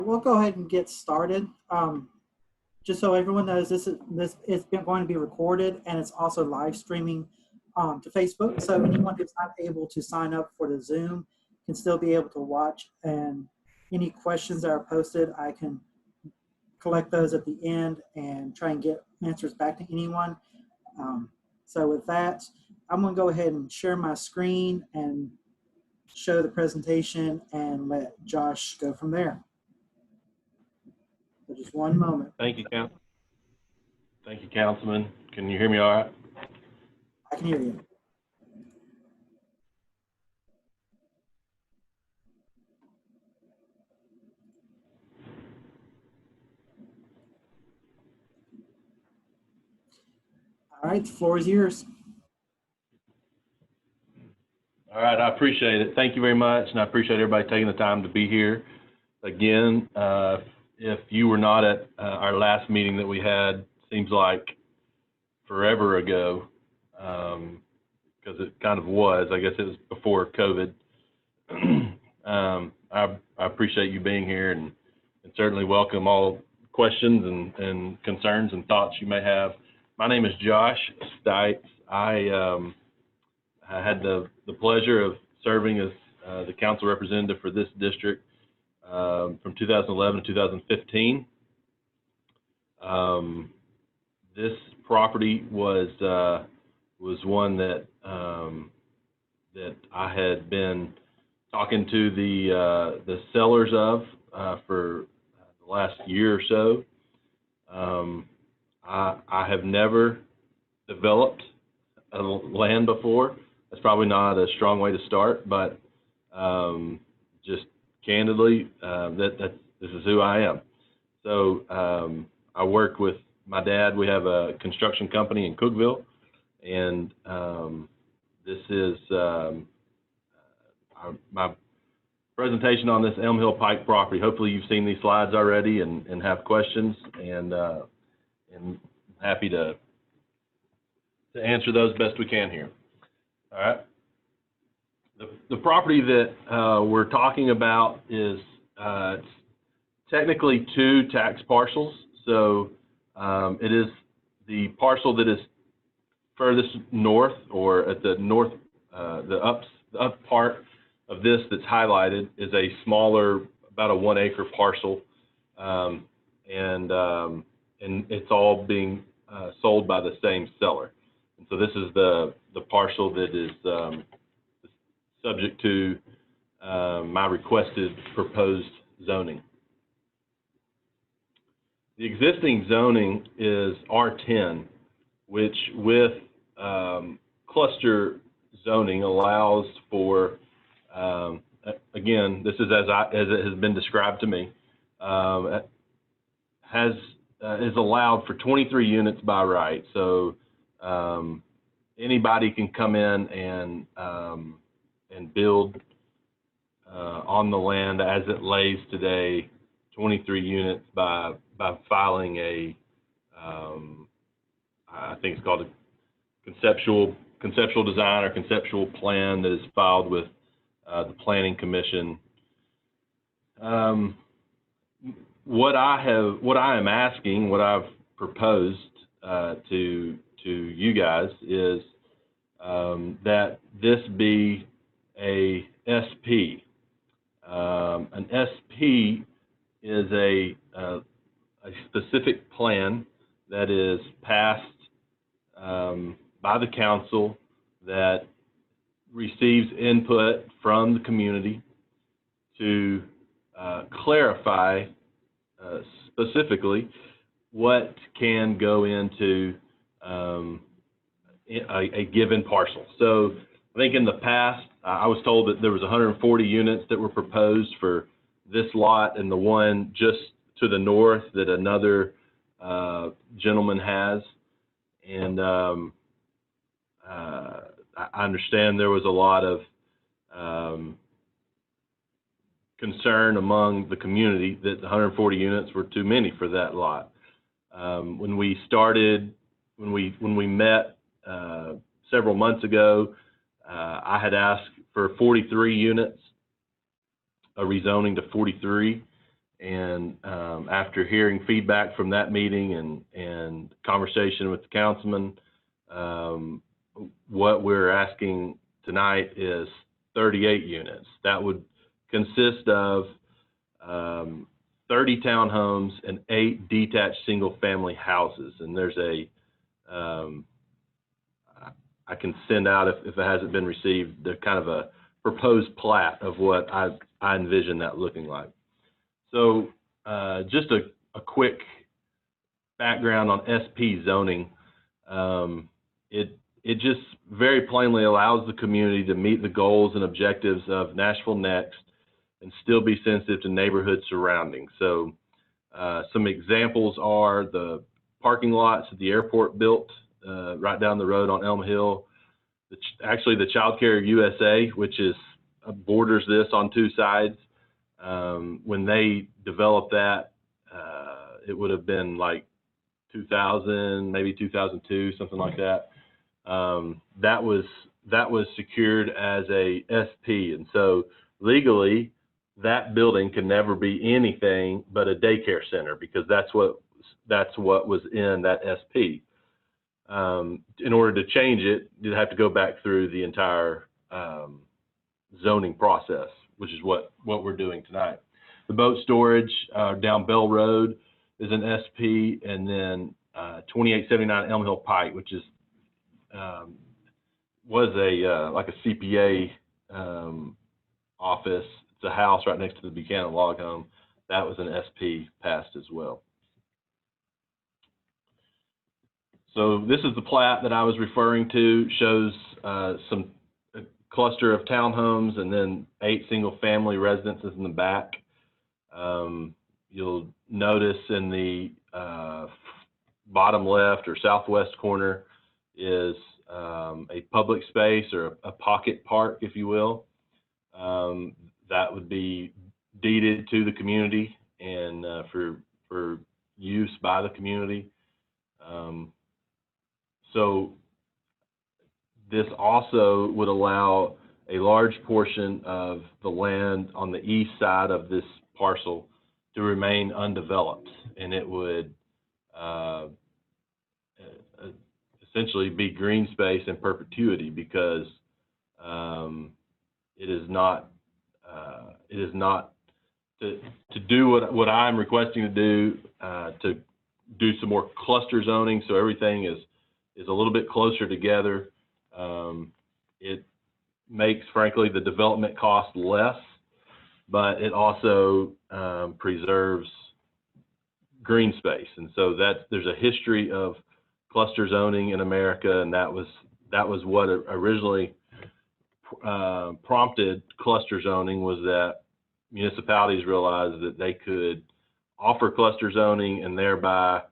We'll go ahead and get started. Just so everyone knows, this is going to be recorded, and it's also live streaming to Facebook. So anyone who's not able to sign up for the Zoom can still be able to watch. And any questions that are posted, I can collect those at the end and try and get answers back to anyone. So with that, I'm going to go ahead and share my screen and show the presentation and let Josh go from there. So just one moment. Thank you, Councilman. Can you hear me all right? I can hear you. All right, the floor is yours. All right, I appreciate it. Thank you very much, and I appreciate everybody taking the time to be here. Again, if you were not at our last meeting that we had, seems like forever ago, because it kind of was. I guess it was before COVID. I appreciate you being here, and certainly welcome all questions and concerns and thoughts you may have. My name is Josh Stites. I had the pleasure of serving as the council representative for this district from 2011 to 2015. This property was one that that I had been talking to the sellers of for the last year or so. I have never developed a land before. That's probably not a strong way to start, but just candidly, this is who I am. So I work with my dad. We have a construction company in Cookeville, and this is my presentation on this Elm Hill Pike property. Hopefully you've seen these slides already and have questions, and happy to answer those best we can here. All right. The property that we're talking about is technically two tax parcels. So it is the parcel that is furthest north, or at the north, the up part of this that's highlighted is a smaller, about a 1 acre parcel, and it's all being sold by the same seller. And so this is the parcel that is subject to my requested proposed zoning. The existing zoning is R10, which with cluster zoning allows for, again, this is as it has been described to me, is allowed for 23 units by right. So anybody can come in and build on the land as it lays today, 23 units by filing a, I think it's called a conceptual design or conceptual plan that is filed with the Planning Commission. What I am asking, what I've proposed to you guys is that this be a SP. An SP is a specific plan that is passed by the council that receives input from the community to clarify specifically what can go into a given parcel. So I think in the past, I was told that there was 140 units that were proposed for this lot and the one just to the north that another gentleman has. And I understand there was a lot of concern among the community that 140 units were too many for that lot. When we met several months ago, I had asked for 43 units, a rezoning to 43, And after hearing feedback from that meeting and conversation with the councilman, what we're asking tonight is 38 units. That would consist of 30 townhomes and 8 detached single-family houses. And there's a, I can send out, if it hasn't been received, the kind of a proposed plat of what I envision that looking like. So just a quick background on SP zoning. It just very plainly allows the community to meet the goals and objectives of Nashville Next and still be sensitive to neighborhood surroundings. So some examples are the parking lots that the airport built right down the road on Elm Hill. Actually, the Child Care USA, which is borders this on 2 sides. When they developed that, it would have been like 2000, maybe 2002, something like that. That was secured as a SP, and so legally that building can never be anything but a daycare center, because that's what was in that SP. In order to change it, you'd have to go back through the entire zoning process, which is what we're doing tonight. The boat storage down Bell Road is an SP, and then 2879 Elm Hill Pike, which is was a like a CPA office. It's a house right next to the Buchanan Log Home. That was an SP passed as well. So this is the plat that I was referring to. Shows some cluster of townhomes and then 8 single-family residences in the back. You'll notice in the bottom left or southwest corner is a public space, or a pocket park, if you will. That would be deeded to the community and for use by the community. So this also would allow a large portion of the land on the east side of this parcel to remain undeveloped, and it would essentially be green space in perpetuity, because it is not to do what I'm requesting to do some more cluster zoning, so everything is a little bit closer together. It makes, frankly, the development cost less, but it also preserves green space. And so there's a history of cluster zoning in America, and that was what originally prompted cluster zoning, was that municipalities realized that they could offer cluster zoning and thereby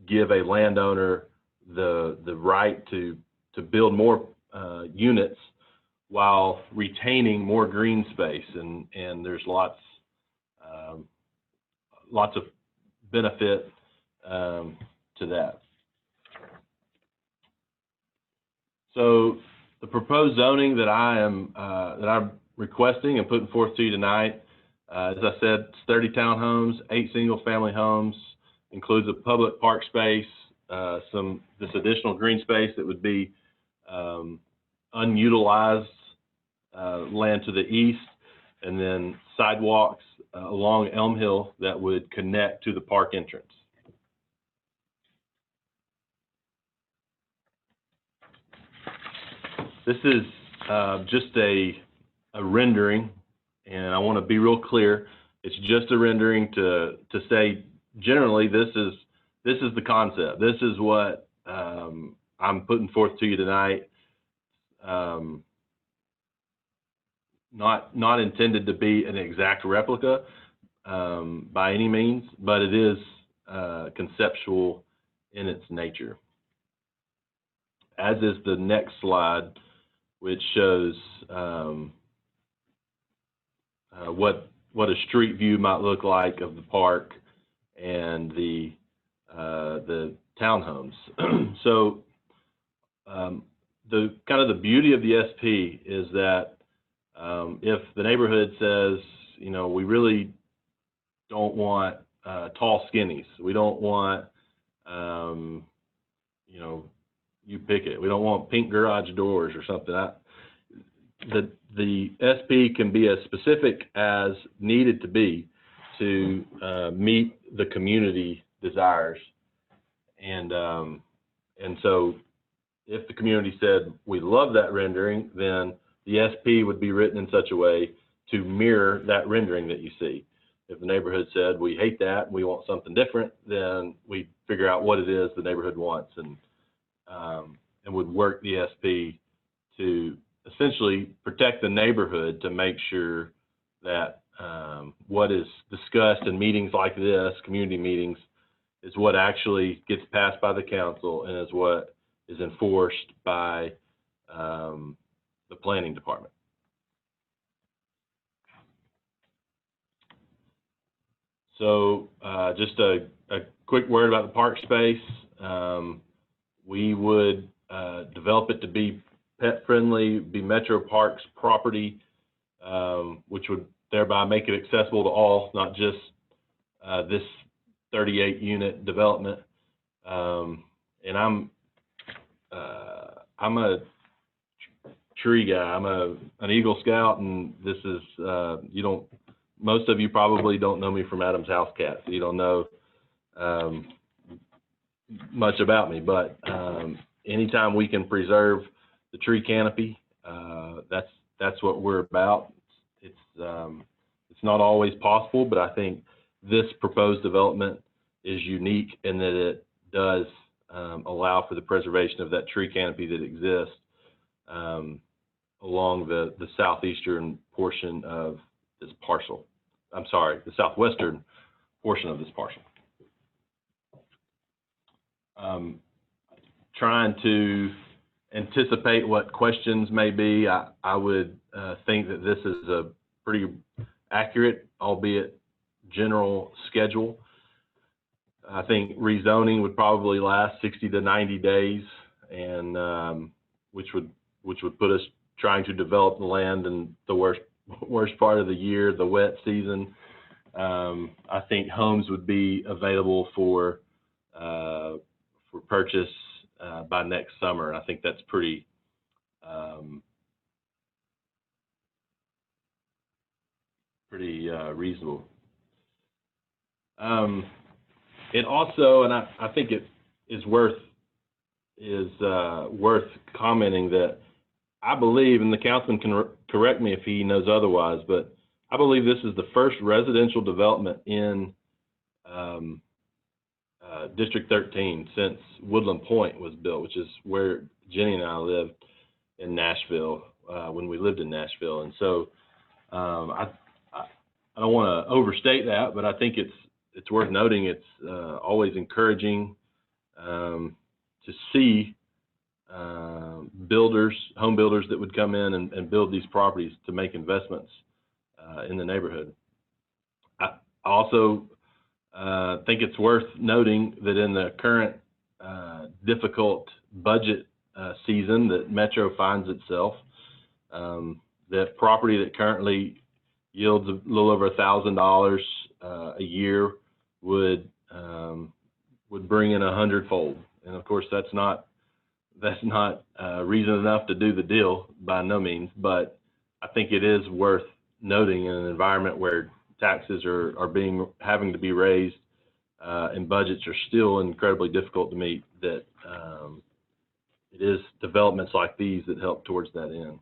give a landowner the right to build more units while retaining more green space, and there's lots of benefit to that. So the proposed zoning that I'm requesting and putting forth to you tonight, as I said, it's 30 townhomes, 8 single-family homes, includes a public park space, this additional green space that would be unutilized land to the east, and then sidewalks along Elm Hill that would connect to the park entrance. This is just a rendering, and I want to be real clear. It's just a rendering to say generally this is the concept. This is what I'm putting forth to you tonight. Not intended to be an exact replica by any means, but it is conceptual in its nature. As is the next slide, which shows what a street view might look like of the park and the townhomes. So the beauty of the SP is that if the neighborhood says, you know, we really don't want tall skinnies. We don't want, you know, you pick it. We don't want pink garage doors or something. The SP can be as specific as needed to be to meet the community desires. And so if the community said, we love that rendering, then the SP would be written in such a way to mirror that rendering that you see. If the neighborhood said, we hate that, we want something different, then we figure out what it is the neighborhood wants and would work the SP to essentially protect the neighborhood, to make sure that what is discussed in meetings like this, community meetings, is what actually gets passed by the council and is what is enforced by the planning department. So just a quick word about the park space. We would develop it to be pet friendly, be Metro Parks property, which would thereby make it accessible to all, not just this 38 unit development. And I'm a tree guy. I'm an Eagle Scout, and this is most of you probably don't know me from Adam's House Cat, so you don't know much about me, but anytime we can preserve the tree canopy, that's what we're about. It's not always possible, but I think this proposed development is unique in that it does allow for the preservation of that tree canopy that exists along the southeastern portion of this parcel. I'm sorry, the southwestern portion of this parcel. Trying to anticipate what questions may be, I would think that this is a pretty accurate, albeit general schedule. I think rezoning would probably last 60 to 90 days, and which would put us trying to develop the land in the worst part of the year, the wet season. I think homes would be available for purchase by next summer. I think that's pretty reasonable. It also, and I think it is worth commenting that I believe, and the councilman can correct me if he knows otherwise, but I believe this is the first residential development in District 13 since Woodland Point was built, which is where Jenny and I lived in Nashville when we lived in Nashville. And so I don't want to overstate that, but I think it's worth noting. It's always encouraging to see home builders that would come in and build these properties to make investments in the neighborhood. I also think it's worth noting that in the current difficult budget season that Metro finds itself, that property that currently yields a little over $1,000 a year would bring in 100-fold. And of course, that's not reason enough to do the deal by no means, but I think it is worth noting in an environment where taxes are having to be raised and budgets are still incredibly difficult to meet, that it is developments like these that help towards that end.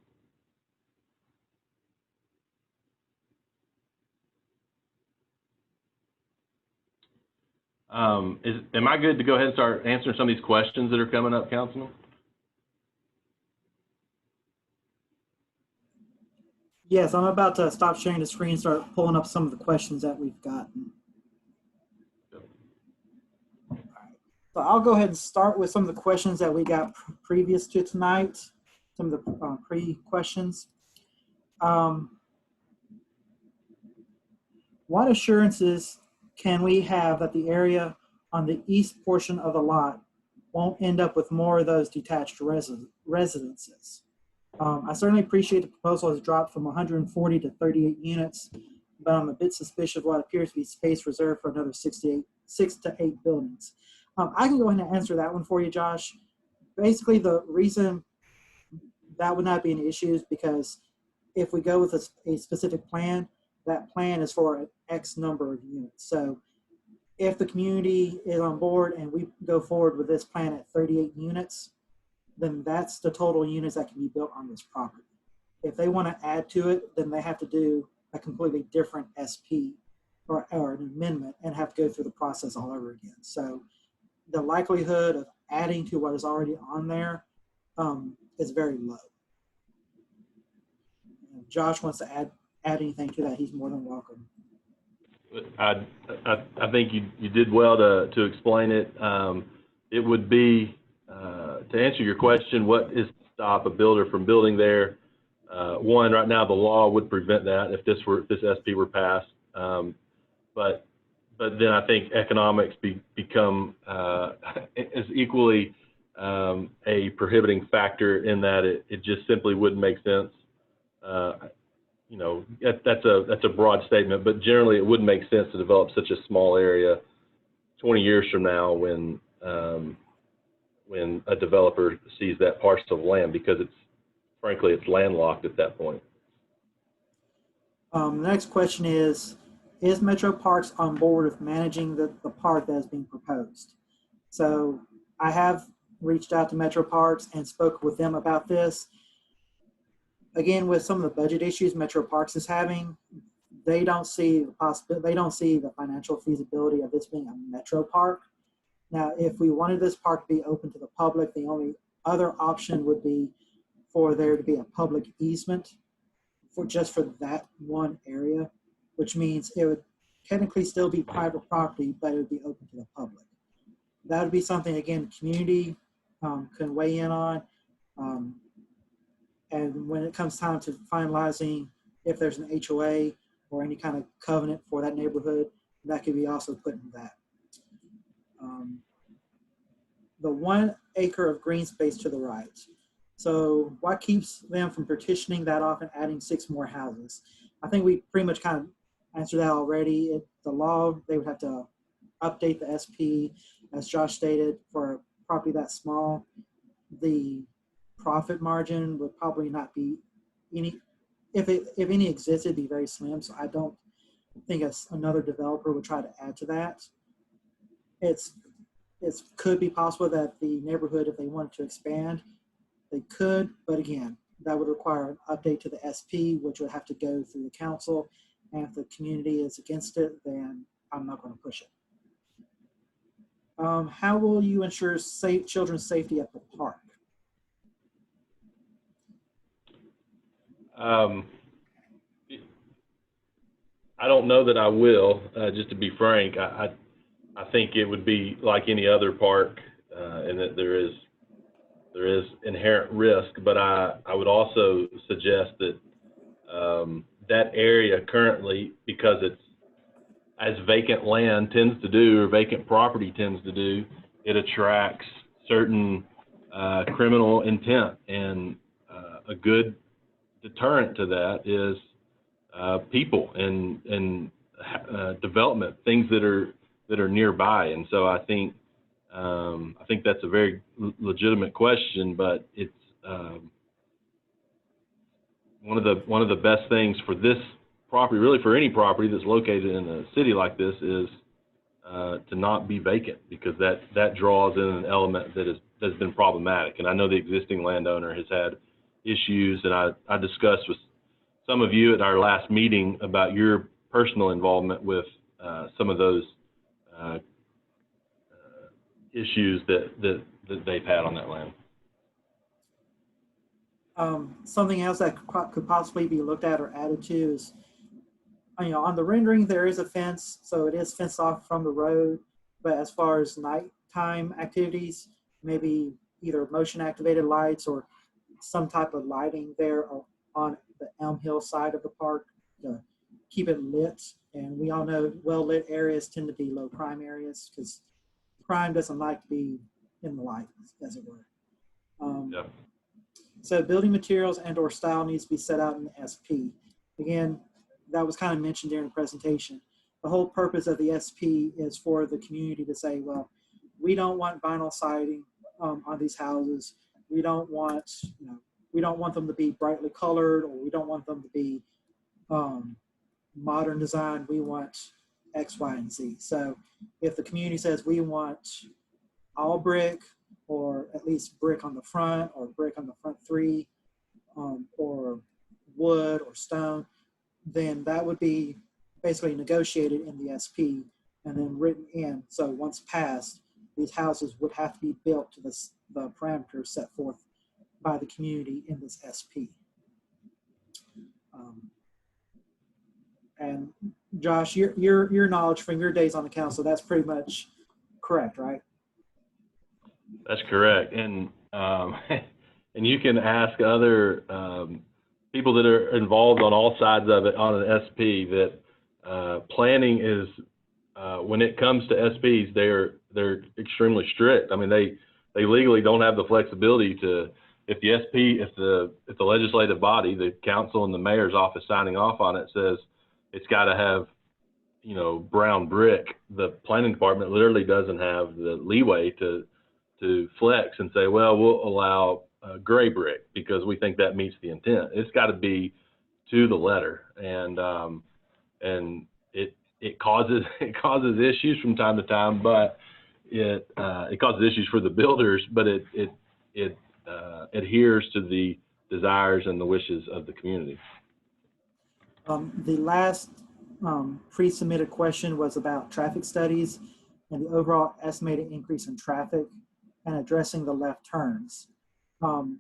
Am I good to go ahead and start answering some of these questions that are coming up, Councilman? Yes, I'm about to stop sharing the screen and start pulling up some of the questions that we've gotten. So I'll go ahead and start with some of the questions that we got previous to tonight, some of the pre-questions. What assurances can we have that the area on the east portion of the lot won't end up with more of those detached residences? I certainly appreciate the proposal has dropped from 140 to 38 units. but I'm a bit suspicious of what appears to be space reserved for another 6 to 8 buildings. I can go ahead and answer that one for you, Josh. Basically, the reason that would not be an issue is because if we go with a specific plan, that plan is for an X number of units. So if the community is on board and we go forward with this plan at 38 units, then that's the total units that can be built on this property. If they want to add to it, then they have to do a completely different SP or an amendment and have to go through the process all over again. So the likelihood of adding to what is already on there is very low. If Josh wants to add anything to that, he's more than welcome. I think you did well to explain it. It would be, to answer your question, what is to stop a builder from building there? One, right now the law would prevent that if this SP were passed. But then I think economics become is equally a prohibiting factor in that it just simply wouldn't make sense. You know, that's a broad statement, but generally it wouldn't make sense to develop such a small area 20 years from now when a developer sees that parcel of land, because frankly it's landlocked at that point. The next question is Metro Parks on board with managing the park that is being proposed? So I have reached out to Metro Parks and spoke with them about this. Again, with some of the budget issues Metro Parks is having, they don't see the financial feasibility of this being a metro park. Now, if we wanted this park to be open to the public, the only other option would be for there to be a public easement for that one area, which means it would technically still be private property, but it would be open to the public. That would be something, again, community can weigh in on. And when it comes time to finalizing if there's an HOA or any kind of covenant for that neighborhood, that could be also put in that. The 1 acre of green space to the right. So what keeps them from petitioning that off and adding 6 more houses? I think we pretty much kind of answered that already. The law, they would have to update the SP, as Josh stated, for a property that small. The profit margin would probably not be any, if any existed, it'd be very slim. So I don't think another developer would try to add to that. It could be possible that the neighborhood, if they wanted to expand, they could, but again, that would require an update to the SP, which would have to go through the council. And if the community is against it, then I'm not going to push it. How will you ensure children's safety at the park? I don't know that I will, just to be frank. I think it would be like any other park, in that there is inherent risk, but I would also suggest that that area currently, because it's, as vacant land tends to do, or vacant property tends to do, it attracts certain criminal intent, and a good deterrent to that is people and development, things that are nearby. And so I think that's a very legitimate question, but it's one of the best things for this property, really for any property that's located in a city like this, is to not be vacant, because that draws in an element that has been problematic. And I know the existing landowner has had issues, and I discussed with some of you at our last meeting about your personal involvement with some of those issues that they've had on that land. Something else that could possibly be looked at or added to is, on the rendering, there is a fence, so it is fenced off from the road. But as far as nighttime activities, maybe either motion activated lights or some type of lighting there on the Elm Hill side of the park to keep it lit. And we all know well-lit areas tend to be low crime areas, because crime doesn't like to be in the light, as it were. Yep. So building materials and/or style needs to be set out in the SP. Again, that was kind of mentioned during the presentation. The whole purpose of the SP is for the community to say, well, we don't want vinyl siding on these houses. We don't want, we don't want them to be brightly colored, or we don't want them to be modern design. We want X, Y, and Z. So if the community says we want all brick, or at least brick on the front, or brick on the front three, or wood or stone, then that would be basically negotiated in the SP and then written in. So once passed, these houses would have to be built to the parameters set forth by the community in this SP. And Josh, your knowledge from your days on the council, that's pretty much correct, right? That's correct. And and you can ask other people that are involved on all sides of it on an SP that planning is, when it comes to SPs, they're extremely strict. I mean, they legally don't have the flexibility to, if the SP, if the legislative body, the council and the mayor's office signing off on it says it's got to have, brown brick, the planning department literally doesn't have the leeway to flex and say, well, we'll allow gray brick because we think that meets the intent. It's got to be to the letter, and it causes issues from time to time, but it causes issues for the builders, but it adheres to the desires and the wishes of the community. The last pre-submitted question was about traffic studies and the overall estimated increase in traffic and addressing the left turns. To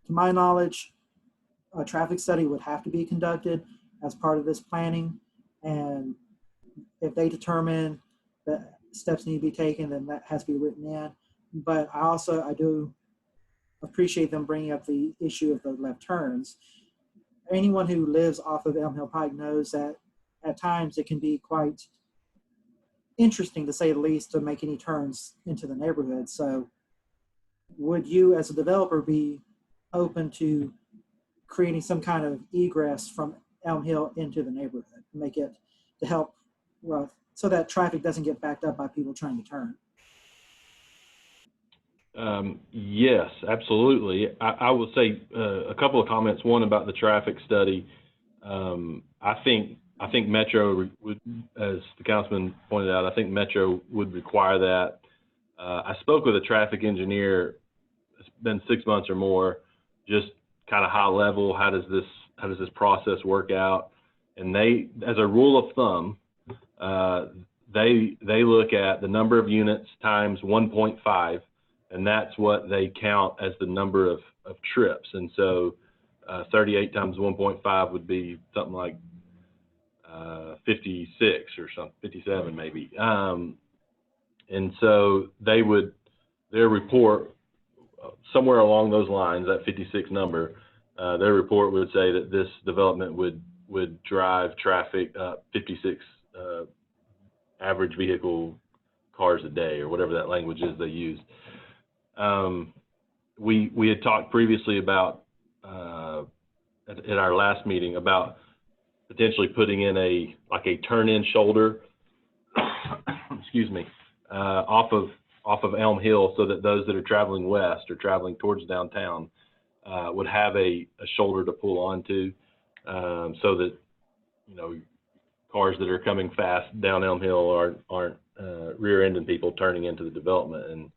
my knowledge, a traffic study would have to be conducted as part of this planning, and if they determine that steps need to be taken, then that has to be written in. But I do appreciate them bringing up the issue of the left turns. Anyone who lives off of Elm Hill Pike knows that at times it can be quite interesting, to say the least, to make any turns into the neighborhood. So would you as a developer be open to creating some kind of egress from Elm Hill into the neighborhood, make it to help, well, so that traffic doesn't get backed up by people trying to turn? Yes, absolutely. I will say a couple of comments. One about the traffic study. I think Metro would, as the councilman pointed out, I think Metro would require that. I spoke with a traffic engineer. It's been 6 months or more, just kind of high level. How does this process work out? And they, as a rule of thumb, they look at the number of units times 1.5. And that's what they count as the number of trips. And so 38 times 1.5 would be something like 56 or something, 57 maybe. And so their report, somewhere along those lines, that 56 number, their report would say that this development would drive traffic up 56 average vehicle cars a day, or whatever that language is they used. We had talked previously about, at our last meeting, about potentially putting in a turn-in shoulder, excuse me, off of Elm Hill, so that those that are traveling west or traveling towards downtown would have a shoulder to pull onto, so that, cars that are coming fast down Elm Hill aren't rear-ending people turning into the development. And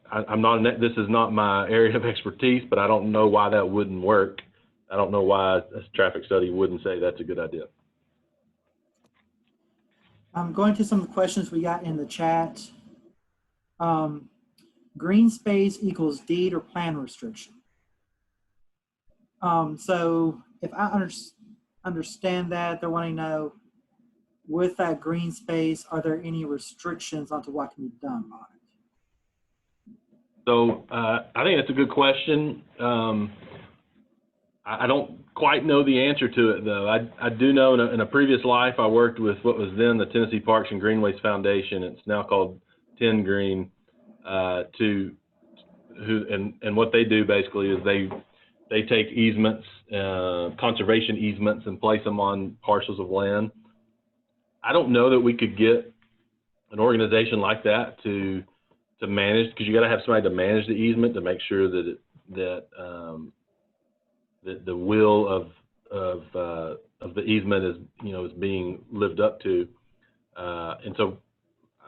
I'm not, this is not my area of expertise, but I don't know why that wouldn't work. I don't know why a traffic study wouldn't say that's a good idea. I'm going to some of the questions we got in the chat. Green space equals deed or plan restriction. So if I understand that, they're wanting to know, with that green space, are there any restrictions onto what can be done on it? So I think that's a good question. I don't quite know the answer to it, though. I do know in a previous life I worked with what was then the Tennessee Parks and Greenways Foundation. It's now called 10 Green. And what they do basically is they take easements, conservation easements, and place them on parcels of land. I don't know that we could get an organization like that to manage, because you got to have somebody to manage the easement to make sure that that the will of the easement is is being lived up to, and so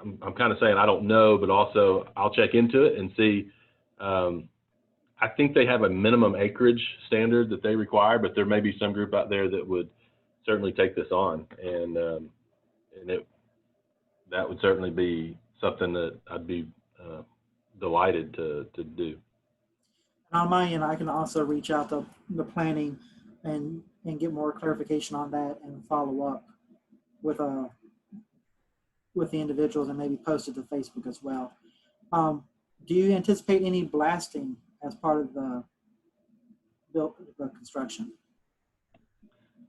I'm kind of saying I don't know, but also I'll check into it and see. I think they have a minimum acreage standard that they require, but there may be some group out there that would certainly take this on, and that would certainly be something that I'd be delighted to do. And on my end, I can also reach out to the planning and get more clarification on that and follow up with the individuals and maybe post it to Facebook as well. Do you anticipate any blasting as part of the construction?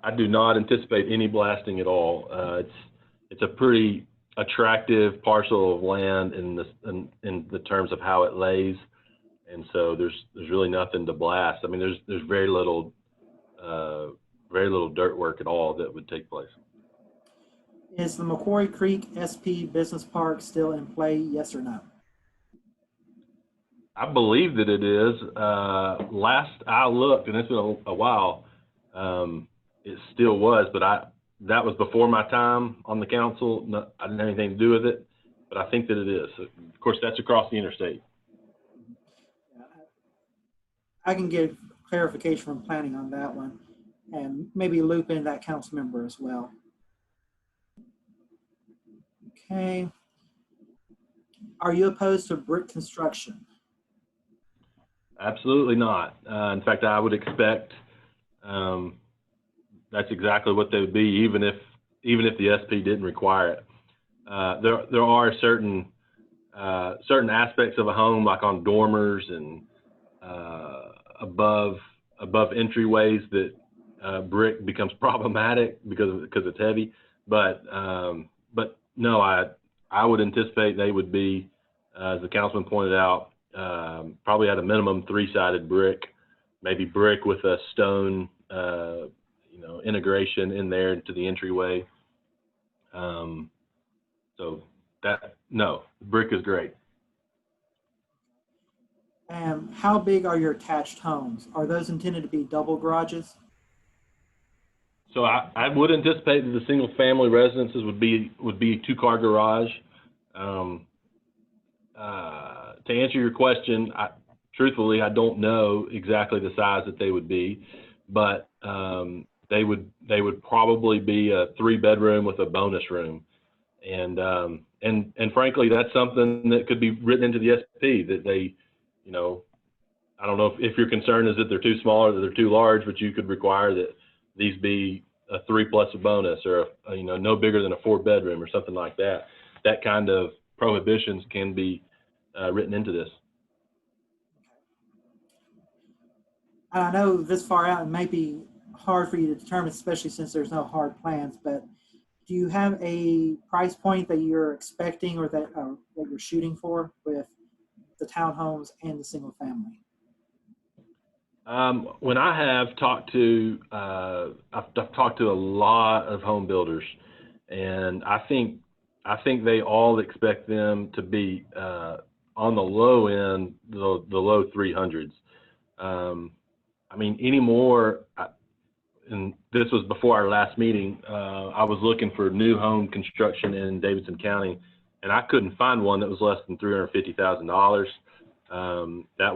I do not anticipate any blasting at all. It's a pretty attractive parcel of land in the terms of how it lays, and so there's really nothing to blast. I mean, there's very little dirt work at all that would take place. Is the McQuarrie Creek SP Business Park still in play? Yes or no? I believe that it is. Last I looked, and it's been a while, it still was, but that was before my time on the council. I didn't have anything to do with it, but I think that it is. Of course, that's across the interstate. I can get clarification from planning on that one and maybe loop in that council member as well. Okay. Are you opposed to brick construction? Absolutely not. In fact, I would expect that's exactly what they would be, even if the SP didn't require it. There are certain aspects of a home, like on dormers and above entryways, that brick becomes problematic because it's heavy. But no, I would anticipate they would be, as the councilman pointed out, probably at a minimum 3-sided brick, maybe brick with a stone integration in there into the entryway. So no, brick is great. And how big are your attached homes? Are those intended to be double garages? So I would anticipate that the single family residences would be a 2-car garage. To answer your question, truthfully, I don't know exactly the size that they would be, but they would probably be a 3-bedroom with a bonus room, and frankly, that's something that could be written into the SP, that they, I don't know if your concern is that they're too small or that they're too large, but you could require that these be a 3 plus a bonus, or no bigger than a 4-bedroom or something like that. That kind of prohibitions can be written into this. I know this far out it may be hard for you to determine, especially since there's no hard plans, but do you have a price point that you're expecting or that you're shooting for with the townhomes and the single family? When I have talked to, I've talked to a lot of home builders, and I think they all expect them to be on the low end, the low 300s. I mean, anymore, and this was before our last meeting, I was looking for new home construction in Davidson County, and I couldn't find one that was less than $350,000. That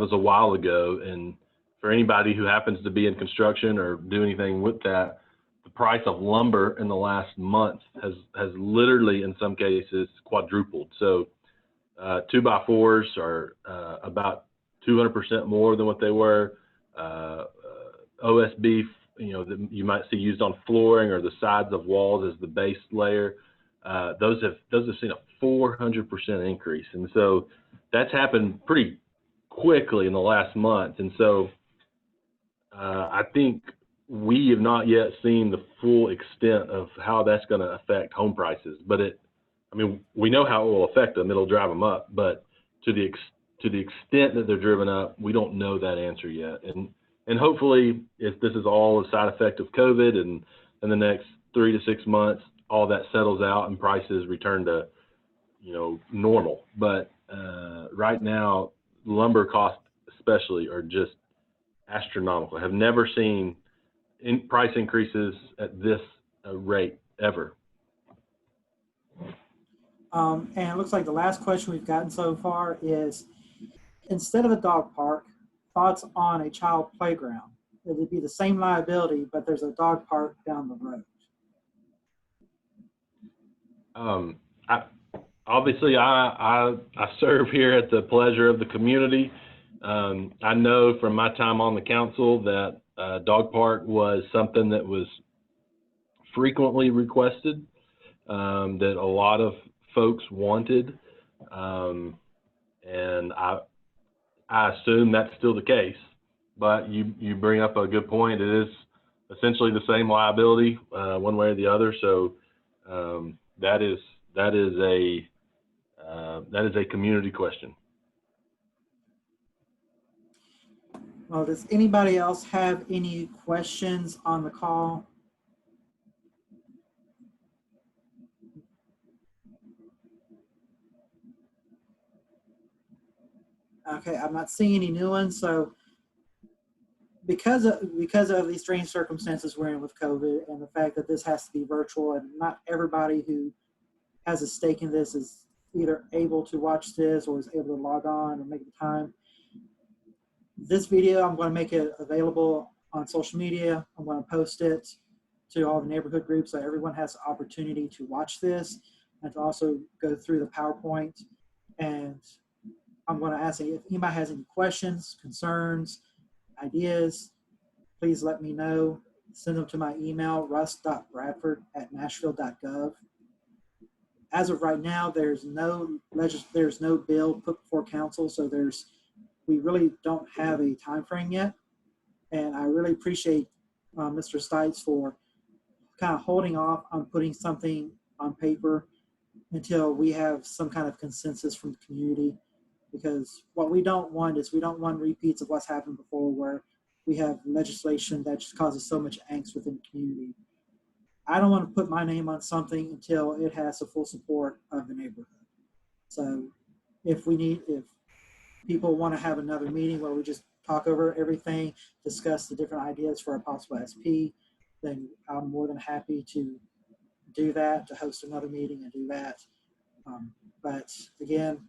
was a while ago, and for anybody who happens to be in construction or do anything with that, the price of lumber in the last month has literally, in some cases, quadrupled. So 2x4s are about 200% more than what they were. OSB, that you might see used on flooring or the sides of walls as the base layer, those have seen a 400% increase, and so that's happened pretty quickly in the last month. And so I think we have not yet seen the full extent of how that's going to affect home prices. But we know how it will affect them. It'll drive them up. But to the to the extent that they're driven up, we don't know that answer yet. And hopefully, if this is all a side effect of COVID, and in the next 3 to 6 months, all that settles out and prices return to, normal. But right now, lumber costs especially are just astronomical. I have never seen price increases at this rate ever. And it looks like the last question we've gotten so far is, instead of a dog park, thoughts on a child playground? It would be the same liability, but there's a dog park down the road. I serve here at the pleasure of the community. I know from my time on the council that dog park was something that was frequently requested, that a lot of folks wanted, and I assume that's still the case. But you bring up a good point. It is essentially the same liability, one way or the other. So that is a community question. Well, does anybody else have any questions on the call? Okay, I'm not seeing any new ones. So because of these strange circumstances we're in with COVID, and the fact that this has to be virtual, and not everybody who has a stake in this is either able to watch this or is able to log on and make the time. This video, I'm going to make it available on social media. I'm going to post it to all the neighborhood groups so everyone has the opportunity to watch this and to also go through the PowerPoint. And I'm going to ask if anybody has any questions, concerns, ideas, please let me know. Send them to my email, russ.bradford@nashville.gov. As of right now, there's no bill put before council, so we really don't have a time frame yet. And I really appreciate Mr. Stites for kind of holding off on putting something on paper until we have some kind of consensus from the community. Because what we don't want is repeats of what's happened before, where we have legislation that just causes so much angst within the community. I don't want to put my name on something until it has the full support of the neighborhood. So if people want to have another meeting where we just talk over everything, discuss the different ideas for a possible SP, then I'm more than happy to do that, to host another meeting and do that. But again,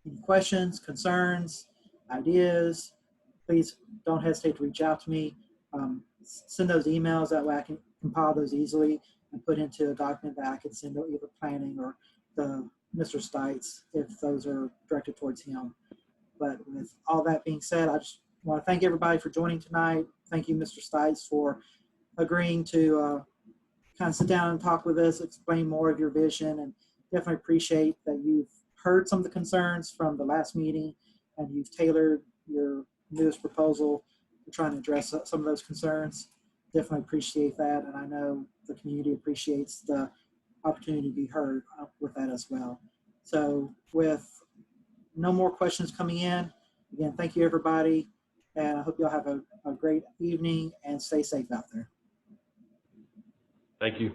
any questions, concerns, ideas, please don't hesitate to reach out to me. Send those emails, that way I can compile those easily and put into a document that I could send to either planning or the Mr. Stites if those are directed towards him. But with all that being said, I just want to thank everybody for joining tonight. Thank you, Mr. Stites, for agreeing to kind of sit down and talk with us, explain more of your vision, and definitely appreciate that you've heard some of the concerns from the last meeting and you've tailored your newest proposal to try and address some of those concerns. Definitely appreciate that, and I know the community appreciates the opportunity to be heard with that as well. So with no more questions coming in, again, thank you everybody, and I hope y'all have a great evening and stay safe out there. Thank you.